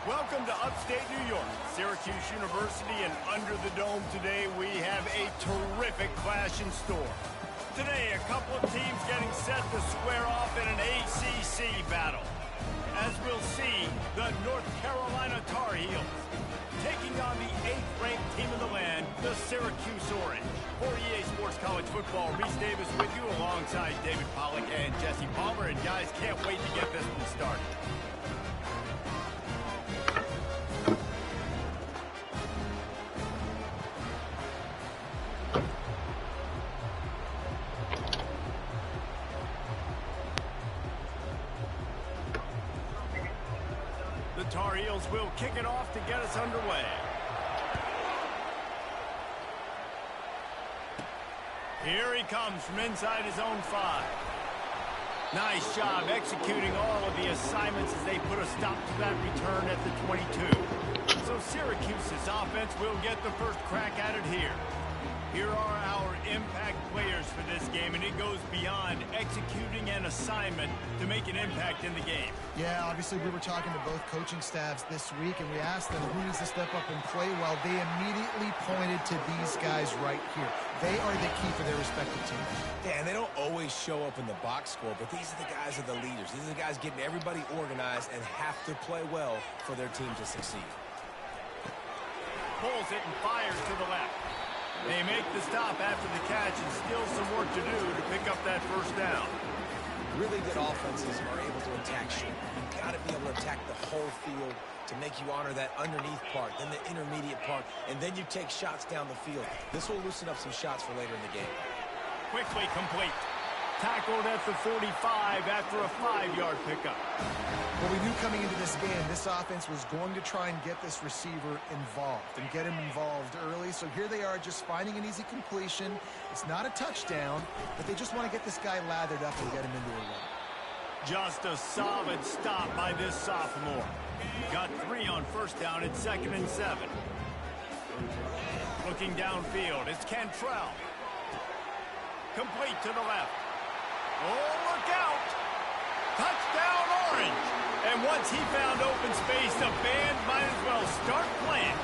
Welcome to upstate New York, Syracuse University, and under the dome today we have a terrific clash in store. Today, a couple of teams getting set to square off in an ACC battle. As we'll see, the North Carolina Tar Heels taking on the 8th-ranked team in the land, the Syracuse Orange. For EA Sports College Football, Reese Davis with you alongside David Pollack and Jesse Palmer. And guys, can't wait to get this one started. The Tar Heels will kick it off to get us underway. Here he comes from inside his own 5. Nice job executing all of the assignments as they put a stop to that return at the 22. So Syracuse's offense will get the first crack at it here. Here are our impact players for this game, and it goes beyond executing an assignment to make an impact in the game. Yeah, obviously we were talking to both coaching staffs this week, and we asked them who needs to step up and play well. They immediately pointed to these guys right here. They are the key for their respective teams. Yeah, and they don't always show up in the box score, but these are the guys who are the leaders. These are the guys getting everybody organized and have to play well for their team to succeed. Pulls it and fires to the left. They make the stop after the catch and still some work to do to pick up that first down. Really good offenses are able to attack short. You've got to be able to attack the whole field to make you honor that underneath part, then the intermediate part, and then you take shots down the field. This will loosen up some shots for later in the game. Quickly complete. Tackled at the 45 after a 5-yard pickup. Well, we knew coming into this game, this offense was going to try and get this receiver involved and get him involved early. So here they are just finding an easy completion. It's not a touchdown, but they just want to get this guy lathered up and get him into a run. Just a solid stop by this sophomore. Got 3 on first down at 2nd and 7. Looking downfield, it's Cantrell. Complete to the left. Oh, look out! Touchdown, Orange! And once he found open space, the band might as well start playing.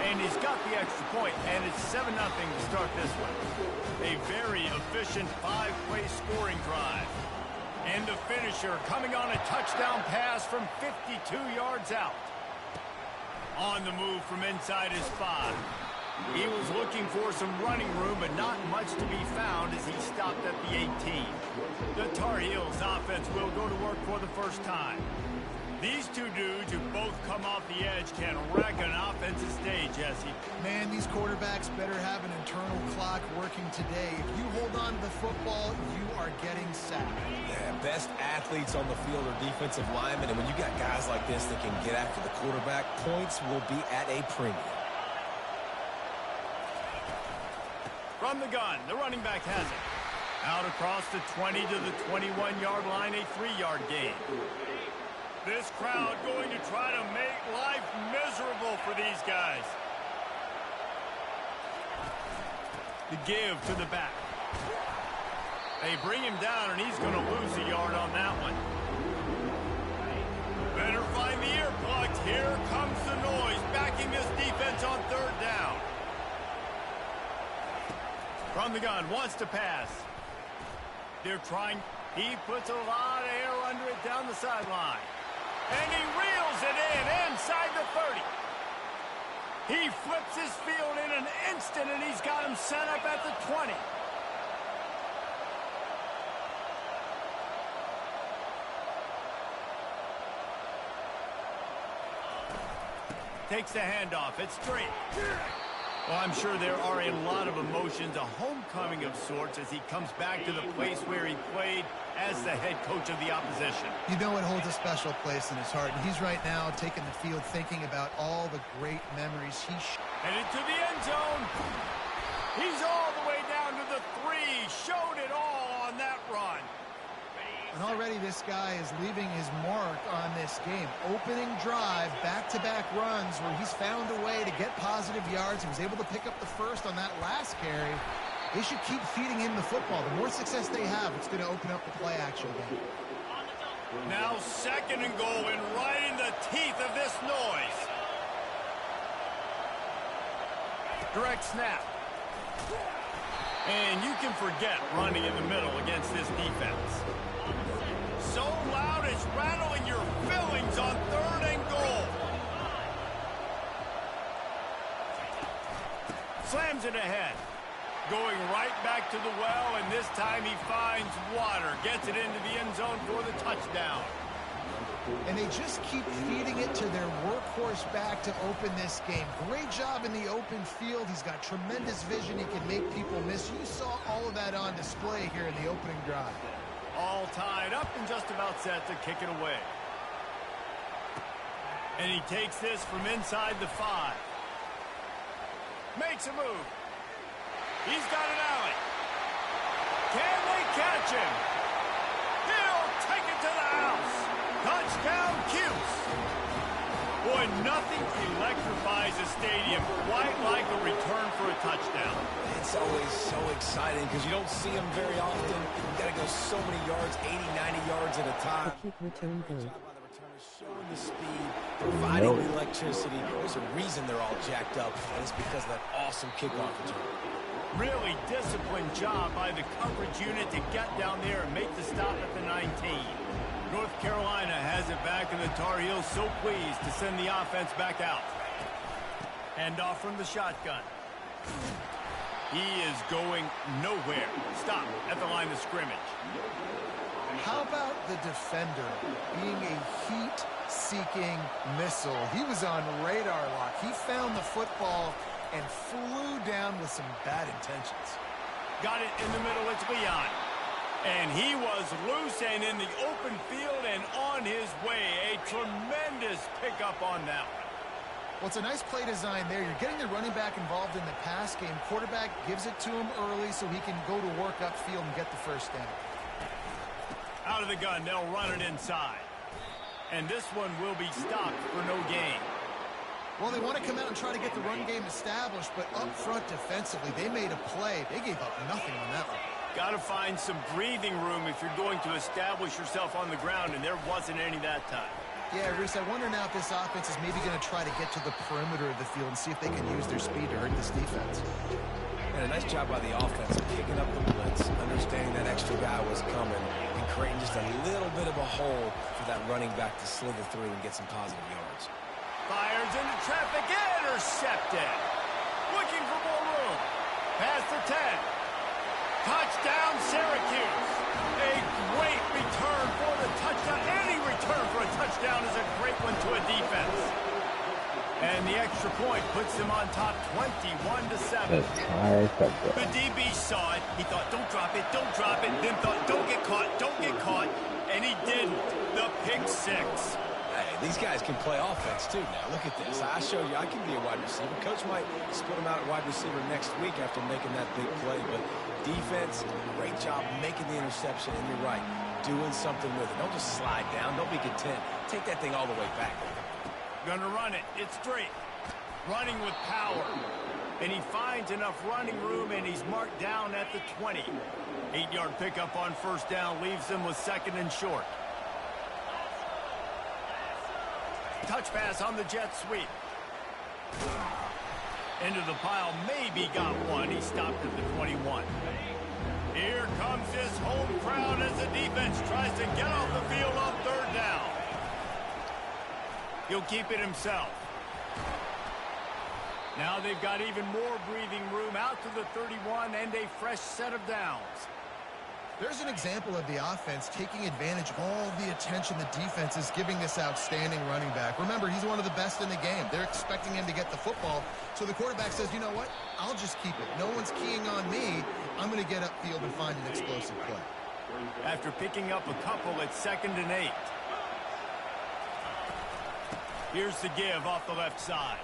And he's got the extra point, and it's 7-0 to start this one. A very efficient 5-play scoring drive. And the finisher coming on a touchdown pass from 52 yards out. On the move from inside his 5. He was looking for some running room, but not much to be found as he stopped at the 18. The Tar Heels offense will go to work for the first time. These two dudes who both come off the edge can wreck an offensive day, Jesse. Man, these quarterbacks better have an internal clock working today. If you hold on to the football, you are getting sacked. Yeah, best athletes on the field are defensive linemen, and when you got guys like this that can get after the quarterback, points will be at a premium. From the gun, the running back has it. Out across the 20 to the 21-yard line, a 3-yard gain. This crowd going to try to make life miserable for these guys. The give to the back. They bring him down, and he's going to lose a yard on that one. Better find the earplugs. Here comes the noise, backing this defense on 3rd down. From the gun, wants to pass. They're trying. He puts a lot of air under it down the sideline. And he reels it in inside the 30. He flips his field in an instant, and he's got him set up at the 20. Takes the handoff. It's straight. Well, I'm sure there are a lot of emotions, a homecoming of sorts as he comes back to the place where he played as the head coach of the opposition. You know it holds a special place in his heart, and he's right now taking the field thinking about all the great memories he Headed to the end zone. He's all the way down to the 3. Showed it all on that run. And already this guy is leaving his mark on this game. Opening drive, back-to-back runs where he's found a way to get positive yards. He was able to pick up the first on that last carry. They should keep feeding him the football. The more success they have, it's going to open up the play-action game. Now 2nd and goal, and right in the teeth of this noise. Direct snap. And you can forget running in the middle against this defense. So loud it's rattling your fillings on 3rd and goal. Slams it ahead. Going right back to the well, and this time he finds water. Gets it into the end zone for the touchdown. And they just keep feeding it to their workhorse back to open this game. Great job in the open field. He's got tremendous vision. He can make people miss. You saw all of that on display here in the opening drive. All tied up and just about set to kick it away. And he takes this from inside the 5. Makes a move. He's got an alley. Can they catch him? He'll take it to the house. Touchdown, Cuse. Boy, nothing electrifies a stadium quite like a return for a touchdown. It's always so exciting because you don't see them very often. You got to go so many yards, 80, 90 yards at a time. Kick return goal. Showing the speed, providing the electricity. There's a reason they're all jacked up, and it's because of that awesome kickoff return. Really disciplined job by the coverage unit to get down there and make the stop at the 19. North Carolina has it back, and the Tar Heels so pleased to send the offense back out. Hand off from the shotgun. He is going nowhere. Stop at the line of scrimmage. How about the defender being a heat-seeking missile? He was on radar lock. He found the football and flew down with some bad intentions. Got it in the middle. It's Leon. And he was loose and in the open field and on his way. A tremendous pickup on that one. Well, it's a nice play design there. You're getting the running back involved in the pass game. Quarterback gives it to him early so he can go to work upfield and get the first down. Out of the gun, they'll run it inside. And this one will be stopped for no gain. Well, they want to come out and try to get the run game established, but up front defensively, they made a play. They gave up nothing on that one. Got to find some breathing room if you're going to establish yourself on the ground, and there wasn't any that time. Yeah, Reese, I wonder now if this offense is maybe going to try to get to the perimeter of the field and see if they can use their speed to hurt this defense. And a nice job by the offense of picking up the blitz, understanding that extra guy was coming, and creating just a little bit of a hole for that running back to slither through and get some positive yards. Fires into traffic, intercepted. Looking for more room. Past the 10. Touchdown, Syracuse. A great return for the touchdown. Any return for a touchdown is a great one to a defense. And the extra point puts them on top 21-7. The DB saw it. He thought, don't drop it, don't drop it. Then thought, don't get caught, don't get caught. And he didn't. The pick 6. Hey, these guys can play offense, too, now. Look at this. I showed you I can be a wide receiver. Coach might split him out at wide receiver next week after making that big play. But defense, great job making the interception. And you're right, doing something with it. Don't just slide down. Don't be content. Take that thing all the way back. Gonna run it. It's straight. Running with power. And he finds enough running room, and he's marked down at the 20. 8-yard pickup on first down leaves them with 2nd and short. Touch pass on the jet sweep. Into the pile, maybe got one. He stopped at the 21. Here comes this home crowd as the defense tries to get off the field on 3rd down. He'll keep it himself. Now they've got even more breathing room out to the 31 and a fresh set of downs. There's an example of the offense taking advantage of all the attention the defense is giving this outstanding running back. Remember, he's one of the best in the game. They're expecting him to get the football. So the quarterback says, you know what? I'll just keep it. No one's keying on me. I'm going to get upfield and find an explosive play. After picking up a couple at 2nd and 8. Here's the give off the left side.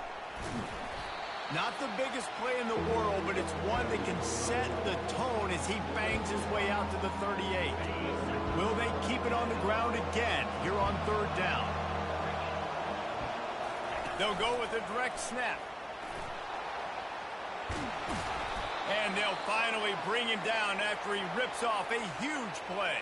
Not the biggest play in the world, but it's one that can set the tone as he bangs his way out to the 38. Will they keep it on the ground again here on 3rd down? They'll go with a direct snap. And they'll finally bring him down after he rips off a huge play.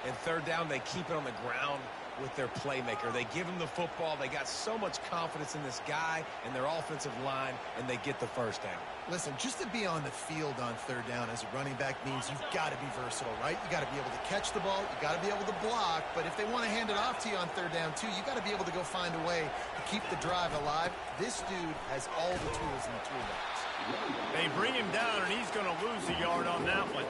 And third down, they keep it on the ground with their playmaker. They give him the football. They got so much confidence in this guy and their offensive line, and they get the first down. Listen, just to be on the field on third down as a running back means you've got to be versatile, right? You got to be able to catch the ball. You got to be able to block. But if they want to hand it off to you on third down, too, you got to be able to go find a way to keep the drive alive. This dude has all the tools in the toolbox. They bring him down, and he's going to lose a yard on that one.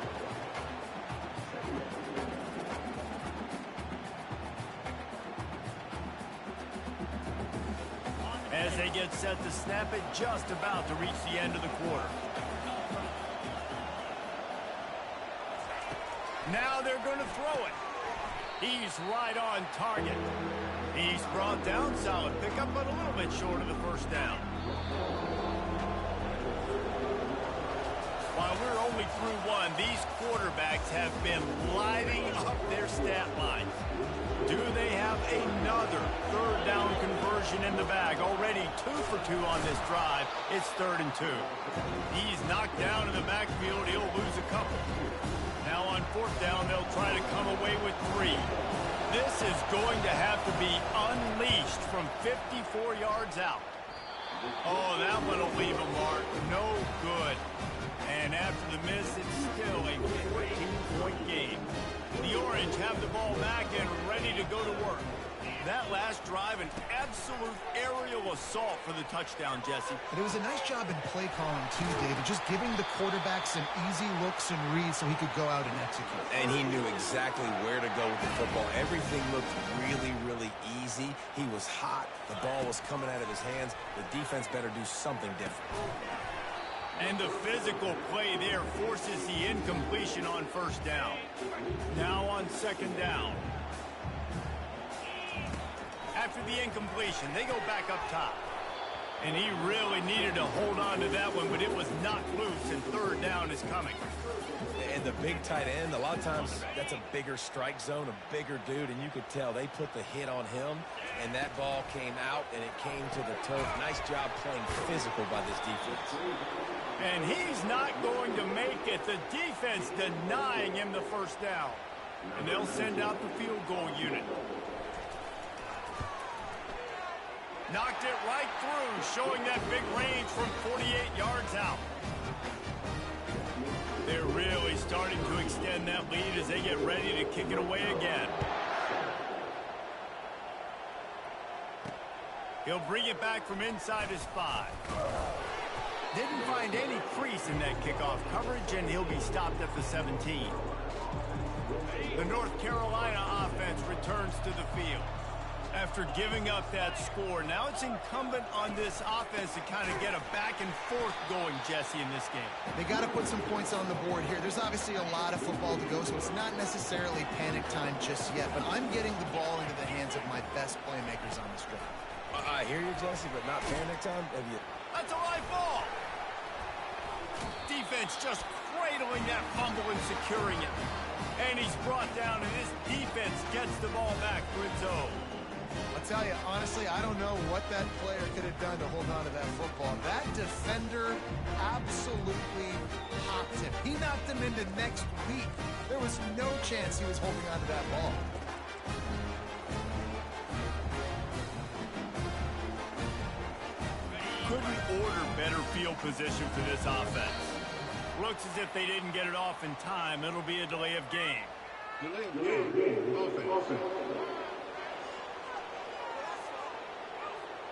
As they get set to snap it, just about to reach the end of the quarter. Now they're going to throw it. He's right on target. He's brought down, solid pickup, but a little bit short of the first down. While we're only through one, these quarterbacks have been lighting up their stat lines. Do they have another third down conversion in the bag? Already 2 for 2 on this drive. It's 3rd and 2. He's knocked down in the backfield. He'll lose a couple. Now on 4th down, they'll try to come away with 3. This is going to have to be unleashed from 54 yards out. Oh, that one will leave a mark. No good. And after the miss, it's still a 14-point game. The Orange have the ball back and ready to go to work. That last drive, an absolute aerial assault for the touchdown, Jesse. But it was a nice job in play calling, too, David, just giving the quarterback some easy looks and reads so he could go out and execute. And he knew exactly where to go with the football. Everything looked really, really easy. He was hot. The ball was coming out of his hands. The defense better do something different. And the physical play there forces the incompletion on 1st down. Now on 2nd down. After the incompletion, they go back up top. And he really needed to hold on to that one, but it was knocked loose, and 3rd down is coming. And the big tight end, a lot of times that's a bigger strike zone, a bigger dude, and you could tell they put the hit on him, and that ball came out, and it came to the turf. Nice job playing physical by this defense. And he's not going to make it. The defense denying him the 1st down. And they'll send out the field goal unit. Knocked it right through, showing that big range from 48 yards out. They're really starting to extend that lead as they get ready to kick it away again. He'll bring it back from inside his 5. Didn't find any crease in that kickoff coverage, and he'll be stopped at the 17. The North Carolina offense returns to the field. After giving up that score, now it's incumbent on this offense to kind of get a back and forth going, Jesse, in this game. They got to put some points on the board here. There's obviously a lot of football to go, so it's not necessarily panic time just yet, but I'm getting the ball into the hands of my best playmakers on this drive. I hear you, Jesse, but not panic time? Have you... That's a live ball. Defense just cradling that fumble and securing it. And he's brought down, and this defense gets the ball back for its own. I'll tell you, honestly, I don't know what that player could have done to hold on to that football. That defender absolutely popped him. He knocked him into next week. There was no chance he was holding on to that ball. Couldn't order better field position for this offense. Looks as if they didn't get it off in time. It'll be a delay of game. Delay of game. Offense.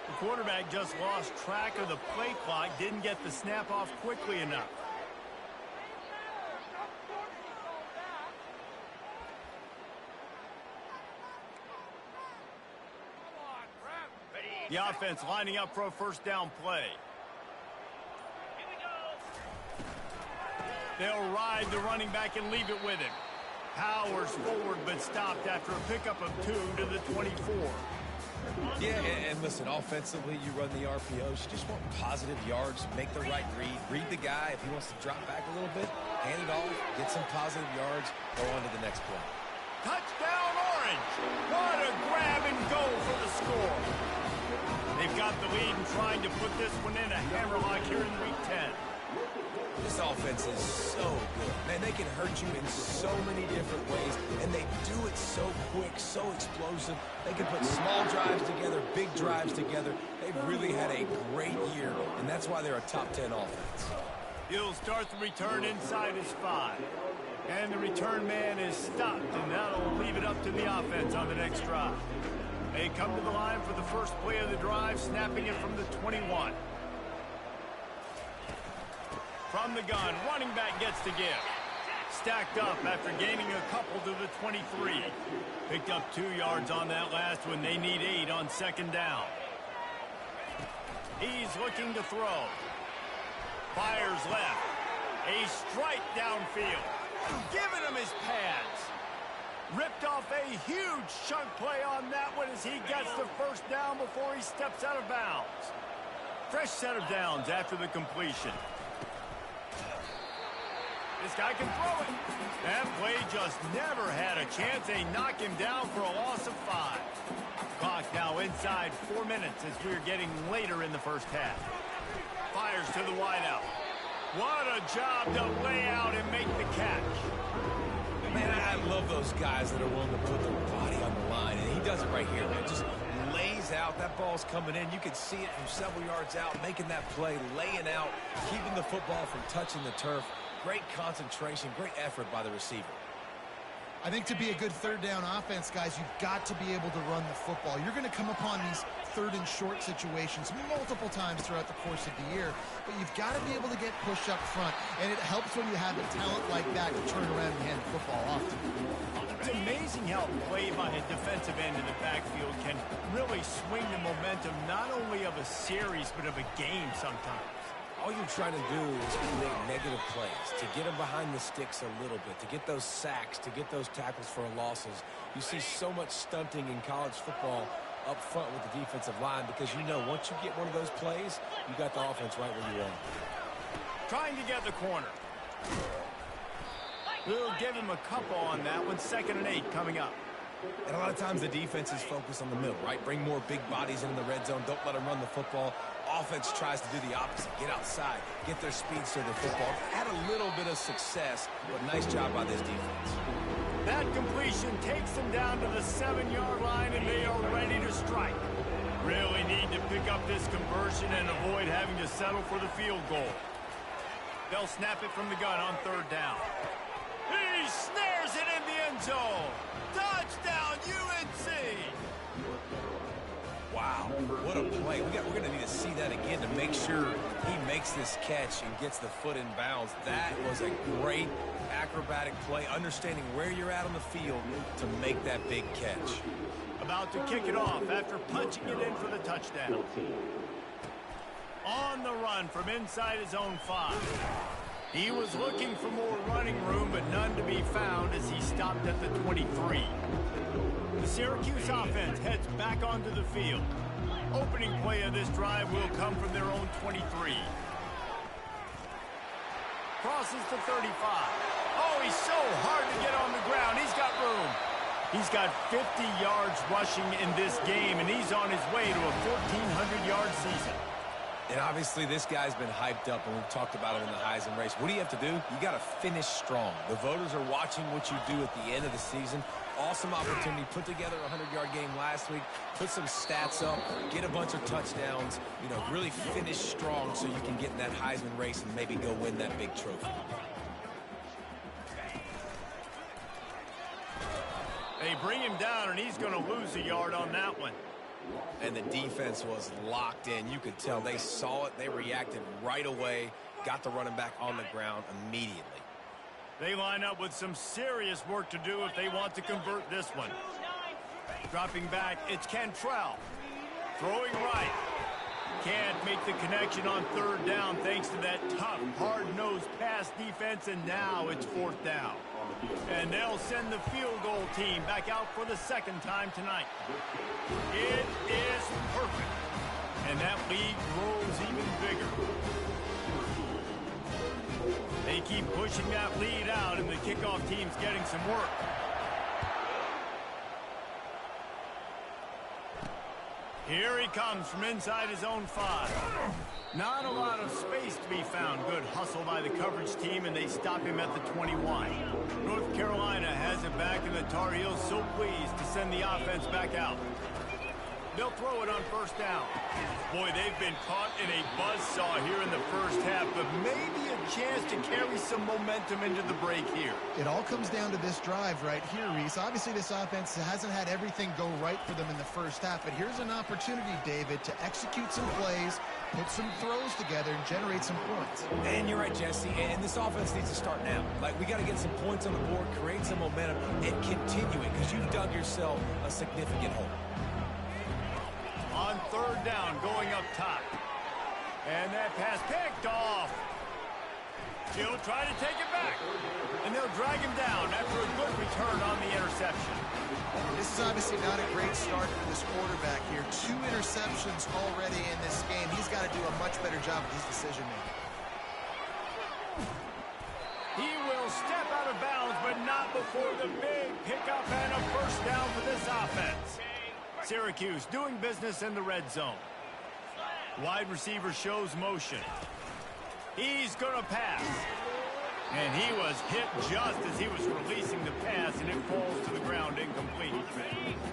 The quarterback just lost track of the play clock, didn't get the snap off quickly enough. The offense lining up for a 1st down play. They'll ride the running back and leave it with him. Powers forward, but stopped after a pickup of 2 to the 24. Yeah, and listen, offensively, you run the RPOs. You just want positive yards, make the right read. Read the guy. If he wants to drop back a little bit, hand it off, get some positive yards, go on to the next play. Touchdown, Orange! What a grab and go for the score. They've got the lead and trying to put this one in a hammerlock here in Week 10. This offense is so good. Man, they can hurt you in so many different ways, and they do it so quick, so explosive. They can put small drives together, big drives together. They've really had a great year, and that's why they're a top 10 offense. He'll start the return inside his 5. And the return man is stopped, and that'll leave it up to the offense on the next drive. They come to the line for the first play of the drive, snapping it from the 21. From the gun, running back gets to give. Stacked up after gaining a couple to the 23. Picked up 2 yards on that last one. They need 8 on second down. He's looking to throw. Fires left. A strike downfield. Giving him his pads. Ripped off a huge chunk play on that one as he gets the first down before he steps out of bounds. Fresh set of downs after the completion. This guy can throw it. That play just never had a chance. They knock him down for a loss of 5. Clock now inside 4 minutes as we're getting later in the first half. Fires to the wideout. What a job to lay out and make the catch. Man, I love those guys that are willing to put their body on the line, and he does it right here, man. Just lays out. That ball's coming in. You can see it from several yards out, making that play, laying out, keeping the football from touching the turf. Great concentration, great effort by the receiver. I think to be a good third down offense, guys, you've got to be able to run the football. You're going to come upon these third and short situations multiple times throughout the course of the year, but you've got to be able to get push up front, and it helps when you have a talent like that to turn around and hand the football off to. It's amazing how play by a defensive end in the backfield can really swing the momentum not only of a series but of a game sometimes. All you're trying to do is create negative plays, to get them behind the sticks a little bit, to get those sacks, to get those tackles for losses. You see so much stunting in college football up front with the defensive line because you know once you get one of those plays, you got the offense right where you want. Trying to get the corner. We'll give him a couple on that one. 2nd and 8 coming up. And a lot of times the defense is focused on the middle, right? Bring more big bodies into the red zone. Don't let them run the football. Offense tries to do the opposite. Get outside. Get their speeds to the football. Had a little bit of success, but nice job by this defense. That completion takes them down to the 7-yard line, and they are ready to strike. Really need to pick up this conversion and avoid having to settle for the field goal. They'll snap it from the gun on 3rd down. He snares it in the end zone. Touchdown, UNC! Wow, what a play. We're going to need to see that again to make sure he makes this catch and gets the foot in bounds. That was a great acrobatic play, understanding where you're at on the field to make that big catch. About to kick it off after punching it in for the touchdown. On the run from inside his own 5. He was looking for more running room, but none to be found as he stopped at the 23. The Syracuse offense heads back onto the field. Opening play of this drive will come from their own 23. Crosses to 35. Oh, he's so hard to get on the ground. He's got room. He's got 50 yards rushing in this game, and he's on his way to a 1,400-yard season. And obviously this guy's been hyped up, and we've talked about him in the Heisman race. What do you have to do? You got to finish strong. The voters are watching what you do at the end of the season. Awesome opportunity. Put together a 100-yard game last week. Put some stats up. Get a bunch of touchdowns. You know, really finish strong so you can get in that Heisman race and maybe go win that big trophy. They bring him down, and he's going to lose a yard on that one. And the defense was locked in. You could tell they saw it. They reacted right away. Got the running back on the ground immediately. They line up with some serious work to do if they want to convert this one. Dropping back, it's Cantrell. Throwing right. Can't make the connection on 3rd down thanks to that tough, hard-nosed pass defense, and now it's 4th down. And they'll send the field goal team back out for the 2nd time tonight. It is perfect. And that lead grows even bigger. They keep pushing that lead out, and the kickoff team's getting some work. Here he comes from inside his own 5. Not a lot of space to be found. Good hustle by the coverage team, and they stop him at the 21. North Carolina has it back, and the Tar Heels so pleased to send the offense back out. They'll throw it on first down. Boy, they've been caught in a buzzsaw here in the first half, but maybe a chance to carry some momentum into the break here. It all comes down to this drive right here, Reese. Obviously, this offense hasn't had everything go right for them in the first half, but here's an opportunity, David, to execute some plays, put some throws together, and generate some points. And you're right, Jesse, and this offense needs to start now. Like, we got to get some points on the board, create some momentum, and continue it, because you've dug yourself a significant hole. On third down, going up top. And that pass picked off. He'll try to take it back. And they'll drag him down after a good return on the interception. This is obviously not a great start for this quarterback here. 2 interceptions already in this game. He's got to do a much better job with his decision-making. He will step out of bounds, but not before the big pickup and a first down for this offense. Syracuse doing business in the red zone. Wide receiver shows motion. He's going to pass. And he was hit just as he was releasing the pass, and it falls to the ground incomplete.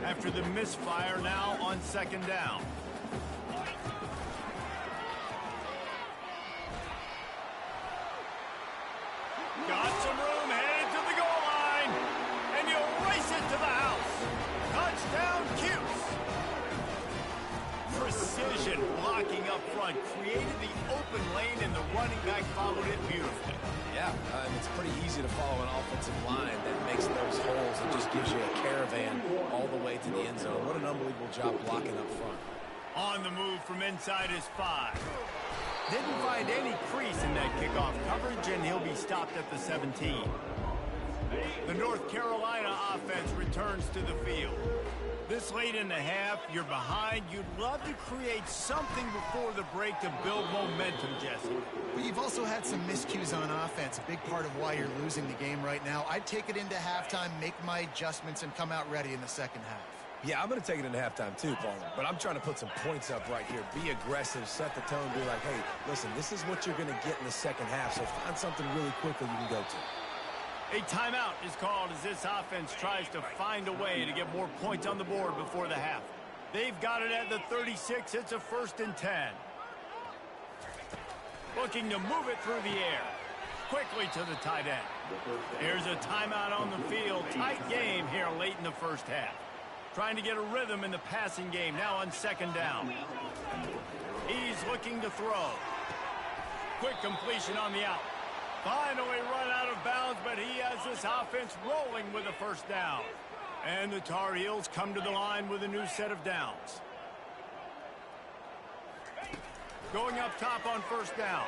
After the misfire, now on second down. Got some room, headed to the goal line. And he'll race it to the house. Touchdown, Cuse. Precision blocking up front created the open lane, and the running back followed it beautifully. Yeah, and it's pretty easy to follow an offensive line that makes those holes and just gives you a caravan all the way to the end zone. What an unbelievable job blocking up front. On the move from inside his 5. Didn't find any crease in that kickoff coverage, and he'll be stopped at the 17. The North Carolina offense returns to the field. This late in the half, you're behind. You'd love to create something before the break to build momentum, Jesse. But you've also had some miscues on offense, a big part of why you're losing the game right now. I'd take it into halftime, make my adjustments, and come out ready in the second half. Yeah, I'm going to take it into halftime too, Paul. But I'm trying to put some points up right here. Be aggressive, set the tone, be like, hey, listen, this is what you're going to get in the second half, so find something really quickly you can go to. A timeout is called as this offense tries to find a way to get more points on the board before the half. They've got it at the 36. It's a 1st and 10. Looking to move it through the air. Quickly to the tight end. Here's a timeout on the field. Tight game here late in the first half. Trying to get a rhythm in the passing game now on second down. He's looking to throw. Quick completion on the out. Finally run out of bounds, but he has this offense rolling with a first down. And the Tar Heels come to the line with a new set of downs. Going up top on first down.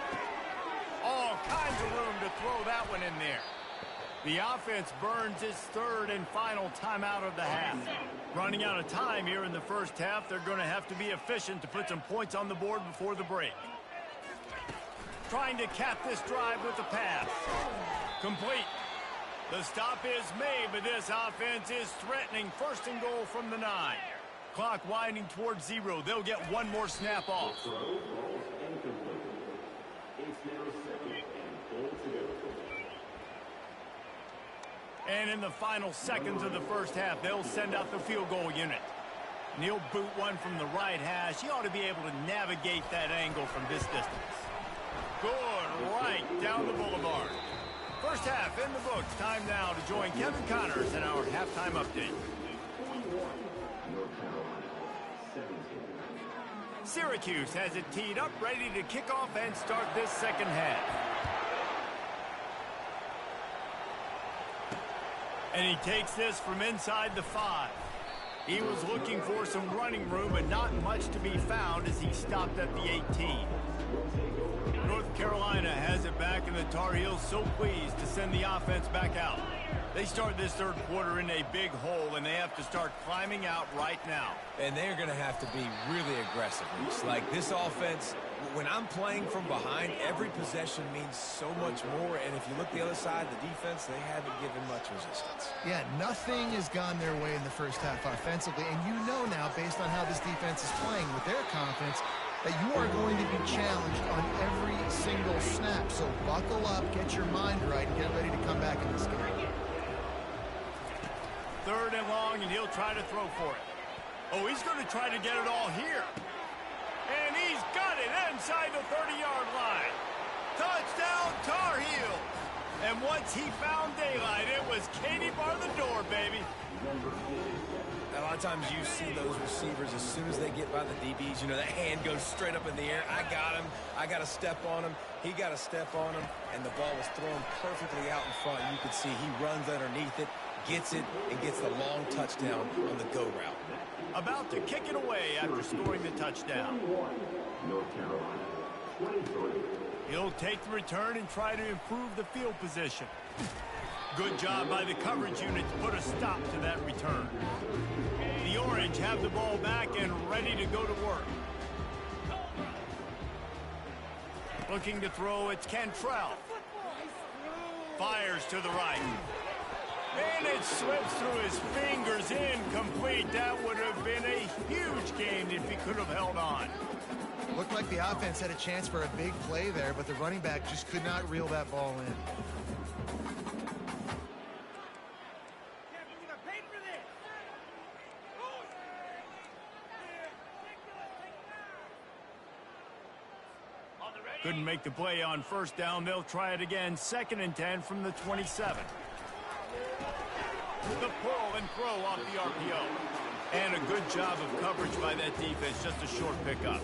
All kinds of room to throw that one in there. The offense burns its 3rd and final timeout of the half. Running out of time here in the first half, they're going to have to be efficient to put some points on the board before the break. Trying to cap this drive with the pass. Complete. The stop is made, but this offense is threatening 1st and goal from the 9. Clock winding towards 0. They'll get one more snap off. And in the final seconds of the first half, they'll send out the field goal unit. And he'll boot one from the right hash. He ought to be able to navigate that angle from this distance. Good, right down the boulevard. First half in the books. Time now to join Kevin Connors in our halftime update. Syracuse has it teed up, ready to kick off and start this second half. And he takes this from inside the 5. He was looking for some running room, but not much to be found as he stopped at the 18. North Carolina has it back, and the Tar Heels so pleased to send the offense back out. They start this third quarter in a big hole, and they have to start climbing out right now. And they're going to have to be really aggressive. It's like this offense, when I'm playing from behind, every possession means so much more. And if you look the other side, the defense, they haven't given much resistance. Yeah, nothing has gone their way in the first half offensively. And you know now, based on how this defense is playing with their confidence, that you are going to be challenged on every single snap. So buckle up, get your mind right, and get ready to come back in this game. Third and long, and he'll try to throw for it. Oh, he's going to try to get it all here. And he's got it inside the 30-yard line. Touchdown, Tar Heels. And once he found daylight, it was Katie bar the door, baby. A lot of times you see those receivers as soon as they get by the DBs, you know, that hand goes straight up in the air. I got him. I got to step on him. He got to step on him. And the ball was thrown perfectly out in front. You could see he runs underneath it, gets it, and gets the long touchdown on the go route. About to kick it away after scoring the touchdown. He'll take the return and try to improve the field position. Good job by the coverage unit to put a stop to that return. The Orange have the ball back and ready to go to work. Looking to throw, it's Cantrell. Fires to the right. And it slips through his fingers, incomplete. That would have been a huge gain if he could have held on. Looked like the offense had a chance for a big play there, but the running back just could not reel that ball in. Couldn't make the play on first down. They'll try it again. 2nd and 10 from the 27. The pull and throw off the RPO. And a good job of coverage by that defense. Just a short pickup.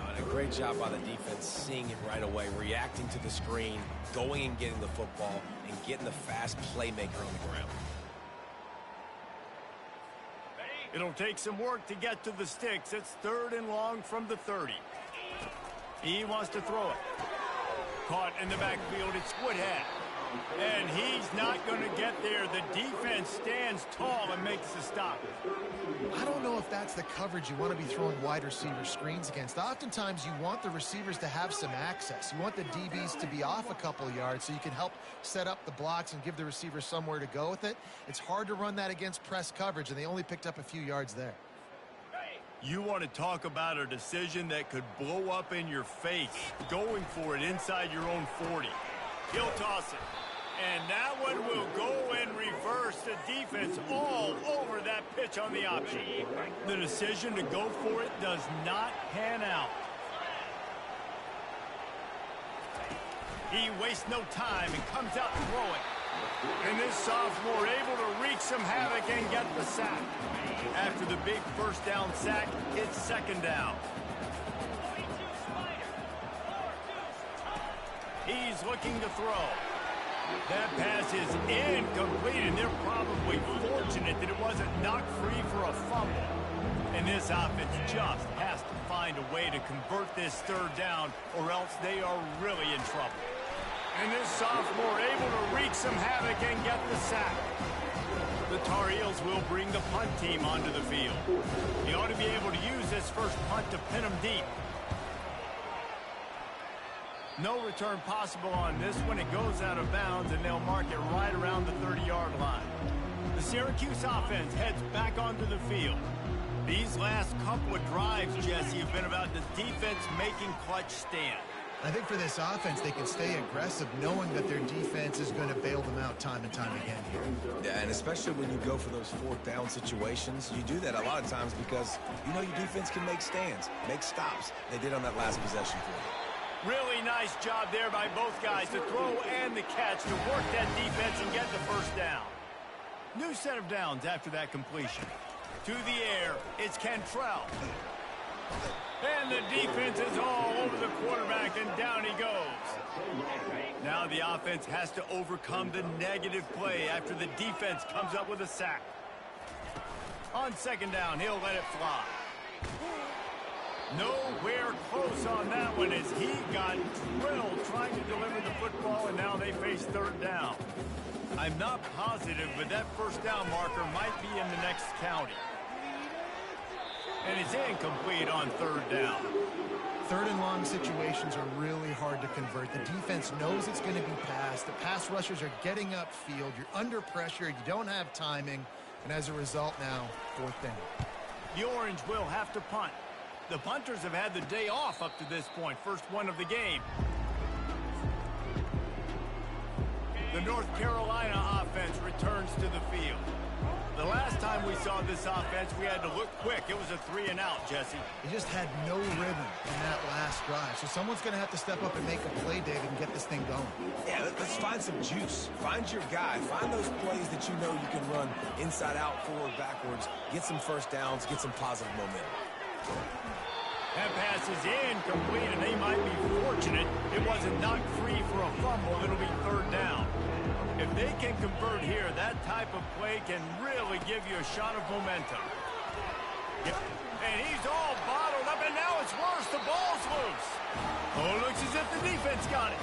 And a great job by the defense seeing it right away, reacting to the screen, going and getting the football, and getting the fast playmaker on the ground. It'll take some work to get to the sticks. It's 3rd and long from the 30. He wants to throw it. Caught in the backfield, it's Woodhead. And he's not going to get there. The defense stands tall and makes the stop. I don't know if that's the coverage you want to be throwing wide receiver screens against. Oftentimes, you want the receivers to have some access. You want the DBs to be off a couple yards so you can help set up the blocks and give the receivers somewhere to go with it. It's hard to run that against press coverage, and they only picked up a few yards there. You want to talk about a decision that could blow up in your face, going for it inside your own 40. He'll toss it. And that one will go in reverse. The defense all over that pitch on the option. The decision to go for it does not pan out. He wastes no time and comes out throwing. And this sophomore able to wreak some havoc and get the sack. After the big first down sack, it's 2nd down. He's looking to throw. That pass is incomplete, and they're probably fortunate that it wasn't knocked free for a fumble. And this offense just has to find a way to convert this 3rd down, or else they are really in trouble. And this sophomore able to wreak some havoc and get the sack. The Tar Heels will bring the punt team onto the field. He ought to be able to use this first punt to pin them deep. No return possible on this one. It goes out of bounds, and they'll mark it right around the 30-yard line. The Syracuse offense heads back onto the field. These last couple of drives, Jesse, have been about the defense making clutch stand. I think for this offense, they can stay aggressive knowing that their defense is going to bail them out time and time again here. Yeah, and especially when you go for those 4th down situations, you do that a lot of times because you know your defense can make stands, make stops. They did on that last possession for you. Really nice job there by both guys, the throw and the catch, to work that defense and get the first down. New set of downs after that completion. To the air, it's Cantrell. And the defense is all over the quarterback, and down he goes. Now the offense has to overcome the negative play after the defense comes up with a sack. On 2nd down, he'll let it fly. Nowhere close on that one as he got drilled trying to deliver the football, and now they face third down. I'm not positive, but that first down marker might be in the next county. And it's incomplete on third down. Third and long situations are really hard to convert. The defense knows it's going to be passed. The pass rushers are getting upfield. You're under pressure. You don't have timing. And as a result now, fourth down. The Orange will have to punt. The punters have had the day off up to this point. First one of the game. The North Carolina offense returns to the field. The last time we saw this offense, we had to look quick. It was a 3-and-out, Jesse. He just had no rhythm in that last drive. So someone's going to have to step up and make a play, David, and get this thing going. Yeah, let's find some juice. Find your guy. Find those plays that you know you can run inside out, forward, backwards. Get some first downs. Get some positive momentum. That pass is incomplete, and they might be fortunate it wasn't knocked free for a fumble. It'll be third down. If they can convert here, that type of play can really give you a shot of momentum. Yep. And he's all bottled up, and now it's worse. The ball's loose. Oh, it looks as if the defense got it.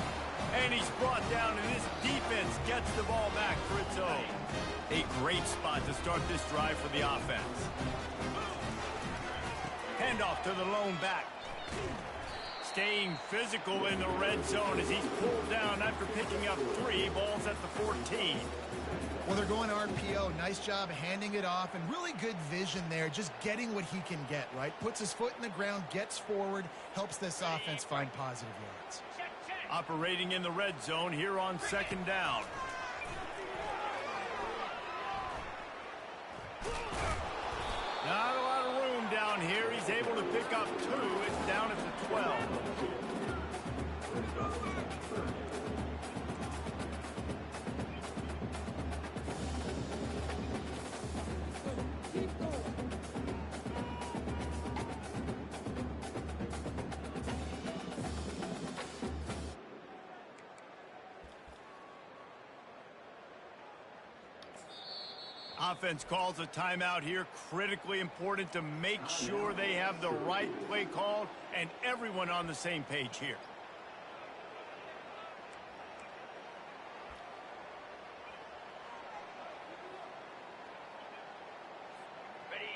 And he's brought down, and this defense gets the ball back for its own. A great spot to start this drive for the offense. Handoff to the lone back. Staying physical in the red zone as he's pulled down after picking up 3 balls at the 14. Well, they're going RPO. Nice job handing it off, and really good vision there, just getting what he can get, right? Puts his foot in the ground, gets forward, helps this offense find positive yards. Operating in the red zone here on second down. Not a lot of room down here. He's able to pick up 2. It's down at the 12. Offense calls a timeout here. Critically important to make sure they have the right play called and everyone on the same page here.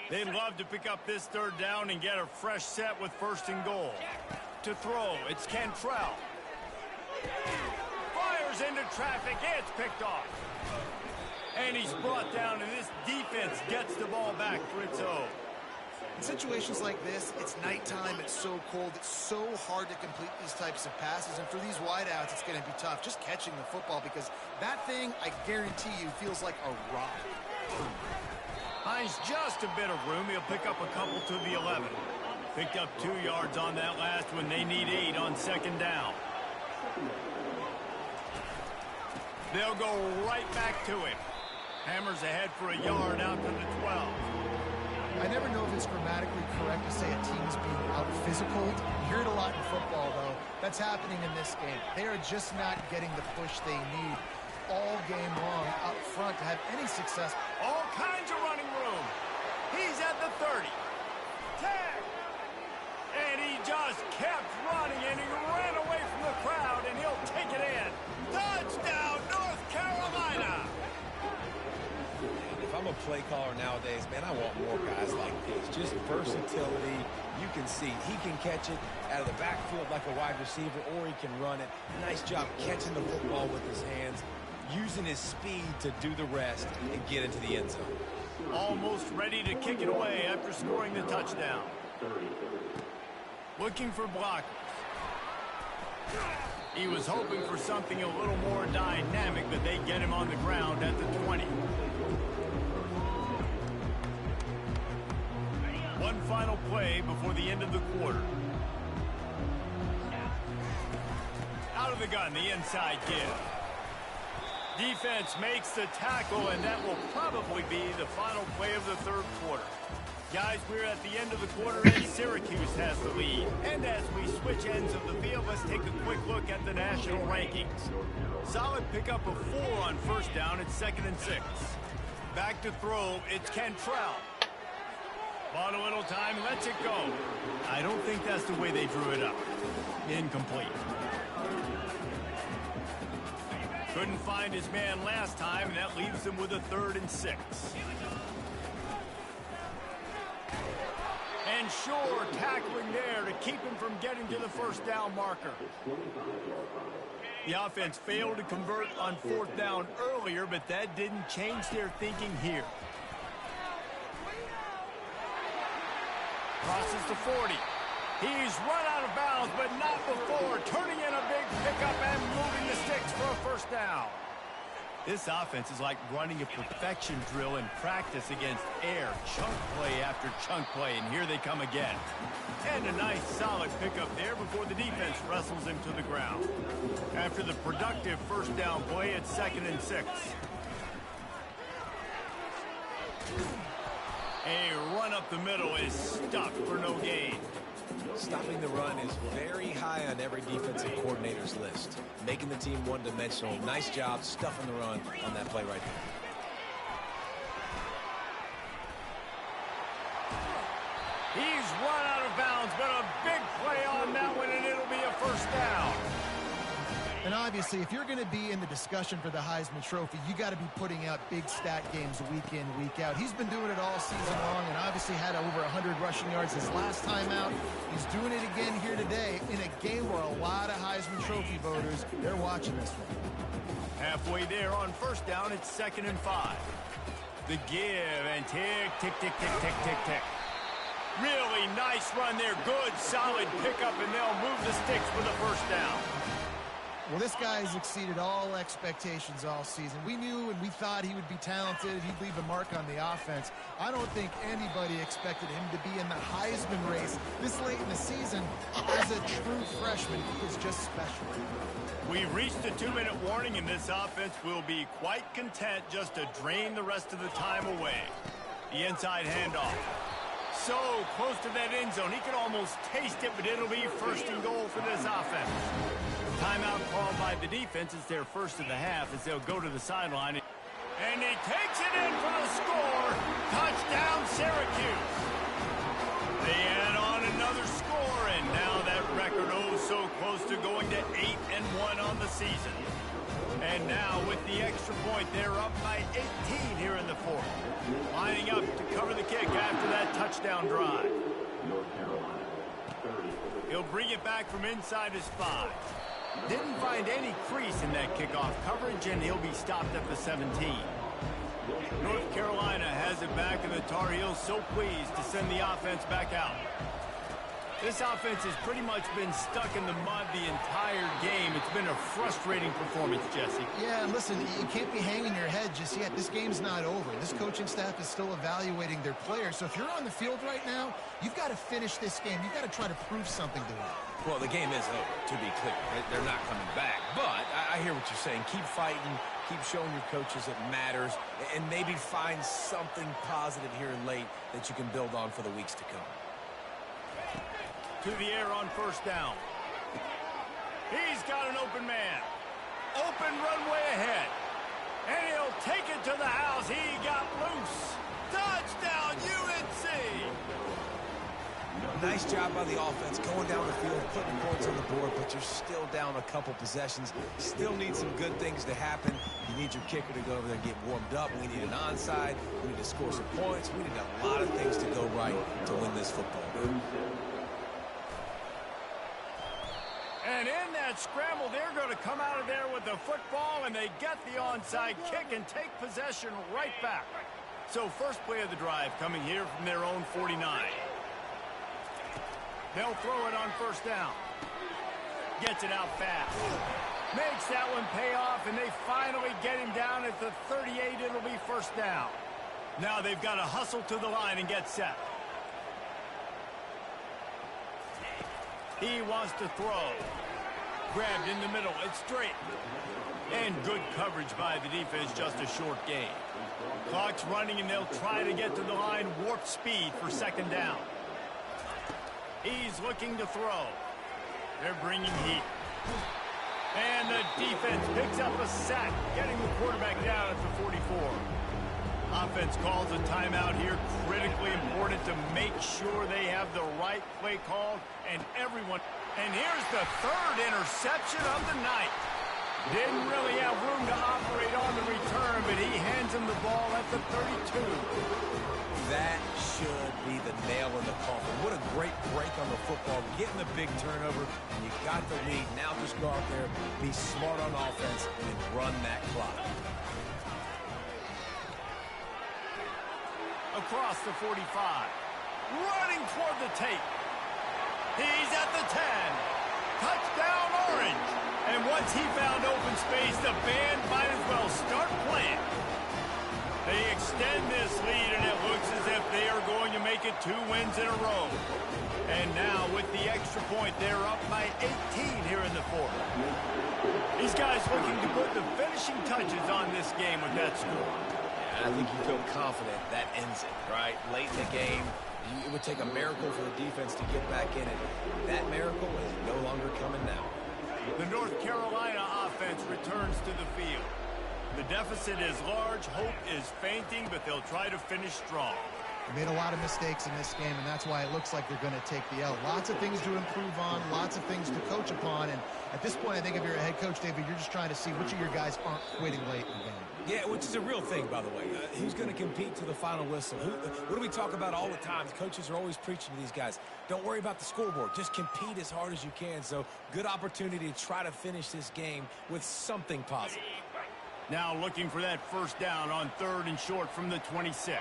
They'd love to pick up this third down and get a fresh set with first and goal. To throw, it's Cantrell. Fires into traffic. It's picked off. And he's brought down, and this defense gets the ball back for its own. In situations like this, it's nighttime, it's so cold, it's so hard to complete these types of passes, and for these wideouts, it's going to be tough just catching the football because that thing, I guarantee you, feels like a rock. Finds just a bit of room. He'll pick up a couple to the 11. Picked up 2 yards on that last one. They need 8 on second down. They'll go right back to him. Hammers ahead for a yard out to the 12. I never know if it's grammatically correct to say a team's being out-physical. You hear it a lot in football, though. That's happening in this game. They are just not getting the push they need all game long up front to have any success. All kinds of running room. He's at the 30. 10. And he just kept running, and he ran away from the crowd, and he'll take it in. Touchdown, North Carolina. If I'm a play caller nowadays, man, I want more guys like this. Just versatility. You can see he can catch it out of the backfield like a wide receiver, or he can run it. Nice job catching the football with his hands, using his speed to do the rest and get into the end zone. Almost ready to kick it away after scoring the touchdown. Looking for blockers. He was hoping for something a little more dynamic, but they get him on the ground at the 20. One final play before the end of the quarter. Out of the gun, the inside give. Defense makes the tackle, and that will probably be the final play of the third quarter. Guys, we're at the end of the quarter, and Syracuse has the lead. And as we switch ends of the field, let's take a quick look at the national rankings. Solid pickup of 4 on first down. It's 2nd and 6. Back to throw. It's Cantrell. Bought a little time. Lets it go. I don't think that just the way they drew it up. Incomplete. Couldn't find his man last time, and that leaves him with a 3rd and 6. And Shore tackling there to keep him from getting to the first down marker. The offense failed to convert on 4th down earlier, but that didn't change their thinking here. Crosses the 40. He's run out of bounds, but not before turning in a big pickup and moving the sticks for a first down. This offense is like running a perfection drill in practice against air. Chunk play after chunk play, and here they come again. And a nice solid pickup there before the defense wrestles him to the ground. After the productive first down play, it's 2nd and 6. A run up the middle is stuck for no gain. Stopping the run is very high on every defensive coordinator's list. Making the team one-dimensional. Nice job stuffing the run on that play right there. He's run out of bounds, but a big play on that one, and it'll be a first down. And obviously, if you're going to be in the discussion for the Heisman Trophy, you got to be putting out big stat games week in, week out. He's been doing it all season long and obviously had over 100 rushing yards his last time out. He's doing it again here today in a game where a lot of Heisman Trophy voters, they're watching this one. Halfway there on first down, it's 2nd and 5. The give and tick, tick, tick, tick, tick, tick, tick. Really nice run there. Good, solid pickup, and they'll move the sticks for the first down. Well, this guy has exceeded all expectations all season. We knew and we thought he would be talented. He'd leave a mark on the offense. I don't think anybody expected him to be in the Heisman race this late in the season. As a true freshman, he was just special. We reached the 2-minute warning, and this offense will be quite content just to drain the rest of the time away. The inside handoff. So close to that end zone. He could almost taste it, but it'll be 1st and goal for this offense. Timeout called by the defense. It's their first of the half as they'll go to the sideline. And he takes it in for the score. Touchdown, Syracuse. They add on another score, and now that record so close to going to 8-1 on the season. And now with the extra point, they're up by 18 here in the 4th. Lining up to cover the kick after that touchdown drive. He'll bring it back from inside his 5. Didn't find any crease in that kickoff coverage, and he'll be stopped at the 17. North Carolina has it back, and the Tar Heels so pleased to send the offense back out. This offense has pretty much been stuck in the mud the entire game. It's been a frustrating performance, Jesse. Yeah, and listen, you can't be hanging your head just yet. This game's not over. This coaching staff is still evaluating their players. So if you're on the field right now, you've got to finish this game. You've got to try to prove something to them. Well, the game is over, to be clear. They're not coming back. But I hear what you're saying. Keep fighting. Keep showing your coaches it matters. And maybe find something positive here in late that you can build on for the weeks to come. To the air on first down. He's got an open man. Open runway ahead. And he'll take it to the house. He got loose. Touchdown, UNC! Nice job by the offense going down the field, putting points on the board, but you're still down a couple possessions. Still need some good things to happen. You need your kicker to go over there and get warmed up. We need an onside. We need to score some points. We need a lot of things to go right to win this football game. And in that scramble, they're going to come out of there with the football, and they get the onside kick and take possession right back. So first play of the drive coming here from their own 49. They'll throw it on first down. Gets it out fast. Makes that one pay off, and they finally get him down at the 38. It'll be first down. Now they've got to hustle to the line and get set. He wants to throw. Grabbed in the middle. It's straight. And good coverage by the defense, just a short gain. Clock's running, and they'll try to get to the line. Warp speed for second down. He's looking to throw. They're bringing heat. And the defense picks up a sack, getting the quarterback down at the 44. Offense calls a timeout here. Critically important to make sure they have the right play called and everyone. And here's the third interception of the night. Didn't really have room to operate on the return, but he hands him the ball at the 32. That should be the nail in the coffin. What a great break on the football. Getting the big turnover, and you got the lead. Now just go out there, be smart on offense, and run that clock. Across the 45. Running toward the tape. He's at the 10. Touchdown, Orange. And once he found open space, the band might as well start playing. They extend this lead, and it looks as if they are going to make it 2 wins in a row. And now, with the extra point, they're up by 18 here in the fourth. These guys looking to put the finishing touches on this game with that score. I think you feel confident that ends it, right? Late in the game, it would take a miracle for the defense to get back in it. That miracle is no longer coming now. The North Carolina offense returns to the field. The deficit is large, hope is fainting, but they'll try to finish strong. They made a lot of mistakes in this game, and that's why it looks like they're going to take the L. Lots of things to improve on, lots of things to coach upon, and at this point, I think if you're a head coach, David, you're just trying to see which of your guys aren't quitting late in the game. Yeah, which is a real thing, by the way. Who's going to compete to the final whistle? What do we talk about all the time? Coaches are always preaching to these guys. Don't worry about the scoreboard. Just compete as hard as you can. So, good opportunity to try to finish this game with something positive. Now looking for that first down on 3rd and short from the 26.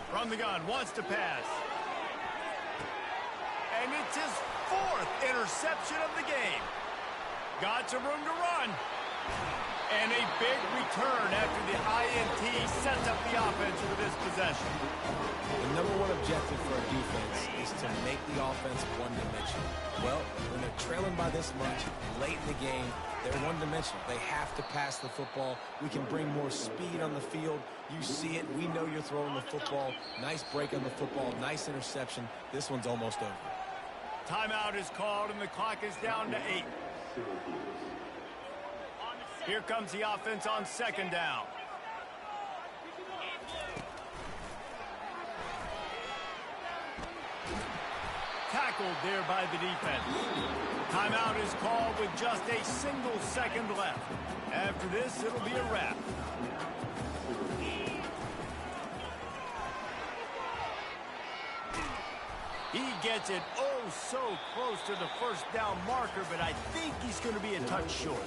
From the gun, wants to pass. And it's his 4th interception of the game. Got some room to run. And a big return after the INT sets up the offense for this possession. The #1 objective for a defense is to make the offense one-dimensional. Well, when they're trailing by this much, late in the game, they're one-dimensional. They have to pass the football. We can bring more speed on the field. You see it. We know you're throwing the football. Nice break on the football. Nice interception. This one's almost over. Timeout is called, and the clock is down to 8. Here comes the offense on 2nd down. Tackled there by the defense. Timeout is called with just a single second left. After this, it'll be a wrap. He gets it so close to the first down marker, but I think he's going to be a touch short.